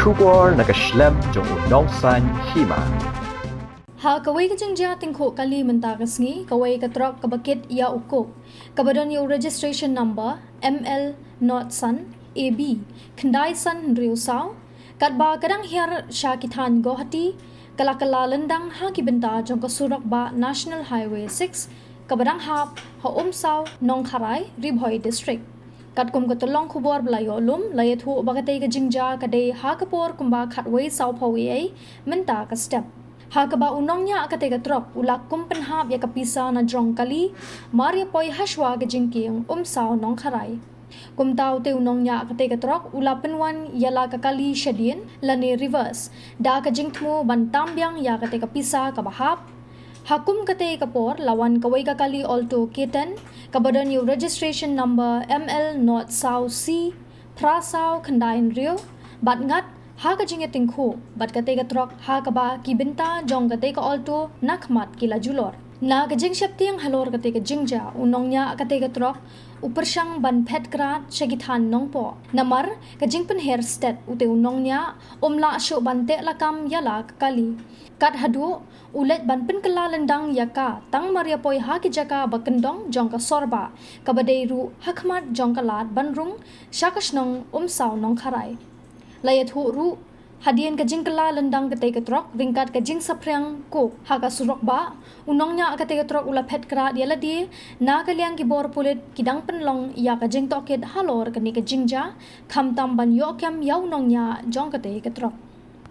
Shubor nakaslem jong unong san Hima. Ha kawai ka jengja tingko kali mentakas ngi kawai ka Trok ka bakit ya ukok kabadan yung registration number ML not san AB kendai san riusaw katba kadang hiar syakitan gohati kala lendang ha kibenta jong ka surak ba National Highway 6 kabadang hap ha umsaw nong kharai ribhoi district kat kum ka tolong khubor blayo lum layat hu bagatay ka jingja kadai ha kapor kumba khatway saw pawi ay menta ka step ha kaba unongnya ka tega Trok ulak kumpen hap ya ka Pisa na jong kali maria poi hashwa ka jingking umsaw nong kharai kumtaw te unongnya ka tega Trok ula penwan yala ka kali Syndon lani reverse da ka jingtmu ban tambyang ya ka tega Pisa ka bahap Hakum kate kapor lawan kawai kakali alto keten kabadan yung registration number ML not South C prasaw kandain rio bat ngat ha ka jinget tingko bat kate ka Trok ha ka ba kibenta jong kate ka alto nakmat kila julor na ka jing syaptiang halor kate ka jingja unongnya kate ka Trok upersyang ban Phet Krad syagitan nongpo namar ka jingpen hairstet ute unongnya omla asyo bante lakam yala kakali kat hadu ulet ban penkela lendang yaka tang maria poi ha ki jaka bakendong jong ka sorba kabadeiru hakmat jong kalat banrung syakasnong umsaw nong kharai layat hu ru hadian ka jingkela lendang ka ka Trok ringkat ka jing saprang ko ha ka surok ba unongnya ka ka Trok ula Phet Krad yala di na kaliang ki bor pulit kidang penlong ya ka jing tokit halor ka ni ka jingja kham tam ban yo kyam yaw nongnya jong ka ka Trok